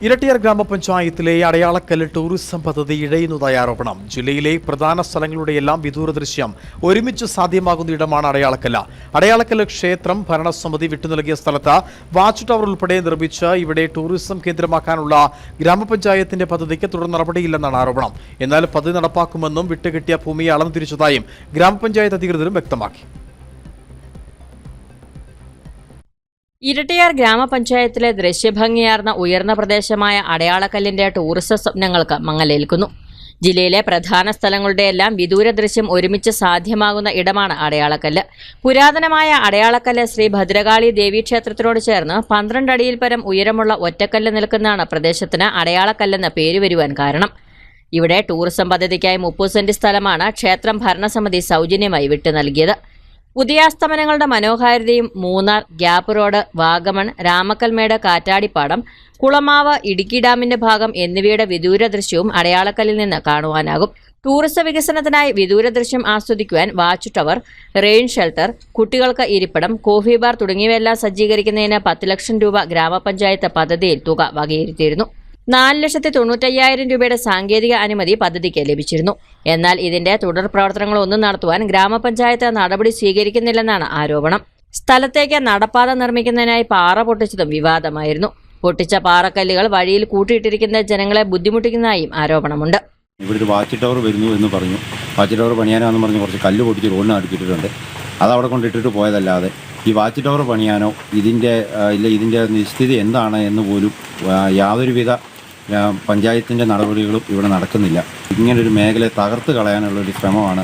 ഇരട്ടിയാർ ഗ്രാമപഞ്ചായത്തിലെ അടയാളക്കല്ല് ടൂറിസം പദ്ധതി ഇഴയുന്നതായി ആരോപണം. ജില്ലയിലെ പ്രധാന സ്ഥലങ്ങളുടെയെല്ലാം വിദൂര ദൃശ്യം ഒരുമിച്ച് സാധ്യമാകുന്ന ഇടമാണ് അടയാളക്കല്ല്. അടയാളക്കല്ല് ക്ഷേത്രം ഭരണസമിതി വിട്ടുനൽകിയ സ്ഥലത്ത് വാച്ച് ടവർ ഉൾപ്പെടെ നിർമ്മിച്ച് ഇവിടെ ടൂറിസം കേന്ദ്രമാക്കാനുള്ള ഗ്രാമപഞ്ചായത്തിന്റെ പദ്ധതിക്ക് തുടർ നടപടിയില്ലെന്നാണ് ആരോപണം. എന്നാൽ പദ്ധതി നടപ്പാക്കുമെന്നും വിട്ടുകിട്ടിയ ഭൂമിയെ അളന്നു തിരിച്ചതായും ഗ്രാമപഞ്ചായത്ത് അധികൃതരും വ്യക്തമാക്കി. ഇരട്ടിയാർ ഗ്രാമപഞ്ചായത്തിലെ ദൃശ്യഭംഗിയാർന്ന ഉയർന്ന പ്രദേശമായ അടയാളക്കല്ലിന്റെ ടൂറിസം സ്വപ്നങ്ങൾക്ക് മങ്ങലേൽക്കുന്നു. ജില്ലയിലെ പ്രധാന സ്ഥലങ്ങളുടെയെല്ലാം വിദൂര ദൃശ്യം ഒരുമിച്ച് സാധ്യമാകുന്ന ഇടമാണ് അടയാളക്കല്ല്. പുരാതനമായ അടയാളക്കല്ല് ശ്രീ ഭദ്രകാളി ദേവീക്ഷേത്രത്തിനോട് ചേർന്ന് 12 അടിയിൽ പരം ഉയരമുള്ള ഒറ്റക്കല്ല് നിൽക്കുന്നതാണ് പ്രദേശത്തിന് അടയാളക്കല്ലെന്ന് പേര് വരുവാൻ കാരണം. ഇവിടെ ടൂറിസം പദ്ധതിക്കായി 30 സെന്റ് സ്ഥലമാണ് ക്ഷേത്രം ഭരണസമിതി സൗജന്യമായി വിട്ടു നൽകിയത്. ഉദയാസ്തമനങ്ങളുടെ മനോഹാരിതയും മൂന്നാർ, ഗ്യാപ്പ് റോഡ്, വാഗമൺ, രാമക്കൽമേട്, കാറ്റാടിപ്പാടം, കുളമാവ്, ഇടുക്കി ഡാമിന്റെ ഭാഗം എന്നിവയുടെ വിദൂര ദൃശ്യവും അടയാളക്കല്ലിൽ നിന്ന് കാണുവാനാകും. ടൂറിസം വികസനത്തിനായി വിദൂര ദൃശ്യം ആസ്വദിക്കുവാൻ വാച്ച് ടവർ, റെയിൻ ഷെൽട്ടർ, കുട്ടികൾക്ക് ഇരിപ്പിടം, കോഫി ബാർ തുടങ്ങിയവയെല്ലാം സജ്ജീകരിക്കുന്നതിന് 10 ലക്ഷം രൂപ ഗ്രാമപഞ്ചായത്ത് പദ്ധതിയിൽ തുക വകയിരുത്തിയിരുന്നു. 4,95,000 രൂപയുടെ സാങ്കേതിക അനുമതി പദ്ധതിക്ക് ലഭിച്ചിരുന്നു. എന്നാൽ ഇതിന്റെ തുടർ പ്രവർത്തനങ്ങളൊന്നും നടത്തുവാൻ ഗ്രാമപഞ്ചായത്ത് നടപടി സ്വീകരിക്കുന്നില്ലെന്നാണ് ആരോപണം. സ്ഥലത്തേക്ക് നടപ്പാത നിർമ്മിക്കുന്നതിനായി പാറ പൊട്ടിച്ചതും വിവാദമായിരുന്നു. പൊട്ടിച്ച പാറക്കല്ലുകൾ വഴിയിൽ കൂട്ടിയിട്ടിരിക്കുന്ന ജനങ്ങളെ ബുദ്ധിമുട്ടിക്കുന്നതായും ആരോപണമുണ്ട്. ഇവിടെ ഒരു വാച്ച് ടവർ വരുന്നു എന്ന് പറഞ്ഞു. വാച്ച് ടവർ പണിയാനാണെന്ന് പറഞ്ഞ് കുറച്ച് കല്ല് പൊട്ടിച്ച് റോഡിന് അടുക്കിയിട്ടുണ്ട്. അത് അവിടെ കൊണ്ടിട്ടിട്ട് പോയതല്ലാതെ ഈ വാച്ച് ടവർ പണിയാനോ ഇതിൻ്റെ നിശ്ചിതി എന്താണ് എന്ന് പോലും യാതൊരുവിധ പഞ്ചായത്തിൻ്റെ നടപടികളും ഇവിടെ നടക്കുന്നില്ല. ഇങ്ങനൊരു മേഖലയെ തകർത്ത് കളയാനുള്ളൊരു ശ്രമമാണ്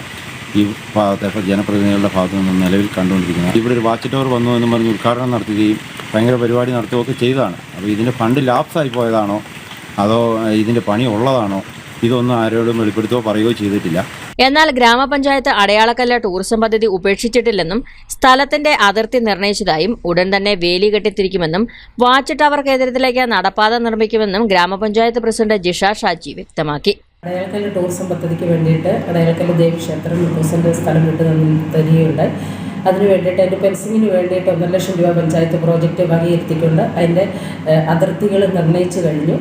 ഈ ഭാഗത്തെ ജനപ്രതിനിധികളുടെ ഭാഗത്തു നിന്ന് നിലവിൽ കണ്ടുകൊണ്ടിരിക്കുന്നത്. ഇവിടെ ഒരു വാച്ച് ടവർ വന്നു എന്ന് പറഞ്ഞ് ഉദ്ഘാടനം നടത്തുകയും ഭയങ്കര പരിപാടി നടത്തുകയൊക്കെ ചെയ്തതാണ്. അപ്പോൾ ഇതിൻ്റെ ഫണ്ട് ലാപ്സായി പോയതാണോ അതോ ഇതിൻ്റെ പണി ഉള്ളതാണോ ഇതൊന്നും ആരോടും വെളിപ്പെടുത്തുകയോ പറയുകയോ ചെയ്തിട്ടില്ല. എന്നാൽ ഗ്രാമപഞ്ചായത്ത് അടയാളക്കല്ല് ടൂറിസം പദ്ധതി ഉപേക്ഷിച്ചിട്ടില്ലെന്നും സ്ഥലത്തിന്റെ അതിർത്തി നിർണയിച്ചതായും ഉടൻ തന്നെ വേലി കെട്ടിത്തിരിക്കുമെന്നും വാച്ച് ടവർ കേന്ദ്രത്തിലേക്ക് നടപ്പാത നിർമ്മിക്കുമെന്നും ഗ്രാമപഞ്ചായത്ത് പ്രസിഡന്റ് ജിഷ ഷാജി വ്യക്തമാക്കി. അടയാളക്കല്ല് ടൂറിസം പദ്ധതിക്ക് വേണ്ടിയിട്ട് അടയാളക്കല്ല് ദേവീക്ഷേത്രം 30 സെന്റ് സ്ഥലം വിട്ടു തരികയുണ്ടായി. അതിന് വേണ്ടിയിട്ട് അതിൻ്റെ ഫെൻസിങ്ങിന് വേണ്ടിയിട്ട് 1.5 ലക്ഷം രൂപ പഞ്ചായത്ത് പ്രോജക്റ്റ് വകയിരുത്തിക്കൊണ്ട് അതിൻ്റെ അതിർത്തികൾ നിർണ്ണയിച്ചു കഴിഞ്ഞു.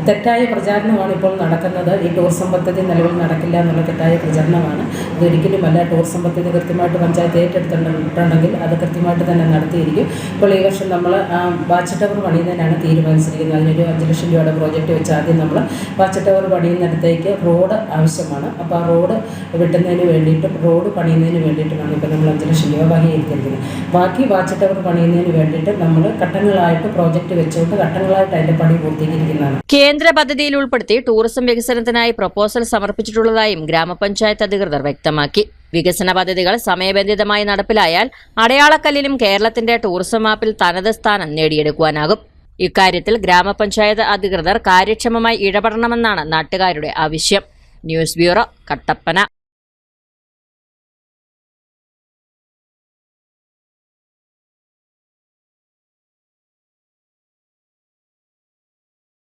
തെറ്റായ പ്രചാരണമാണ് ഇപ്പോൾ നടക്കുന്നത്. ഈ ടൂറിസം പദ്ധതി നിലവിൽ നടക്കില്ല എന്നുള്ള തെറ്റായ പ്രചാരണമാണ്. അതൊരിക്കലുമല്ല. ടൂറിസം പദ്ധതി കൃത്യമായിട്ട് പഞ്ചായത്ത് ഏറ്റെടുത്തിട്ടുണ്ടെങ്കിൽ അത് കൃത്യമായിട്ട് തന്നെ നടത്തിയിരിക്കും. ഇപ്പോൾ ഈ വർഷം നമ്മൾ വാച്ച് ടവർ പണിയുന്നതിനാണ് തീരുമാനിച്ചിരിക്കുന്നത്. അതിനൊരു 5 ലക്ഷം രൂപയുടെ പ്രോജക്റ്റ് വെച്ച് ആദ്യം നമ്മൾ വാച്ച് ടവർ പണിയുന്നിടത്തേക്ക് റോഡ് ആവശ്യമാണ്. അപ്പോൾ ആ റോഡ് വെട്ടുന്നതിന് വേണ്ടിയിട്ടും റോഡ് പണിയുന്നതിന് വേണ്ടിയിട്ടുമാണ് ഇപ്പോൾ നമ്മൾ 5 ലക്ഷം രൂപ വകയിരുത്തിയിരിക്കുന്നത്. ബാക്കി വാച്ച് ടവർ പണിയുന്നതിന് വേണ്ടിയിട്ട് നമ്മൾ ഘട്ടങ്ങളായിട്ട് പ്രോജക്റ്റ് വെച്ചുകൊണ്ട് ഘട്ടങ്ങളായിട്ട് അതിൻ്റെ പണി പൂർത്തീകരിക്കുന്നതാണ്. കേന്ദ്ര പദ്ധതിയിൽ ഉൾപ്പെടുത്തി ടൂറിസം വികസനത്തിനായി പ്രപ്പോസൽ സമർപ്പിച്ചിട്ടുള്ളതായും ഗ്രാമപഞ്ചായത്ത് അധികൃതർ വ്യക്തമാക്കി. വികസന പദ്ധതികൾ സമയബന്ധിതമായി നടപ്പിലായാൽ അടയാളക്കല്ലിലും കേരളത്തിന്റെ ടൂറിസം മാപ്പിൽ തനത് സ്ഥാനം നേടിയെടുക്കുവാനാകും. ഇക്കാര്യത്തിൽ ഗ്രാമപഞ്ചായത്ത് അധികൃതർ കാര്യക്ഷമമായി ഇടപെടണമെന്നാണ് നാട്ടുകാരുടെ ആവശ്യം. News bureau, Kattappana.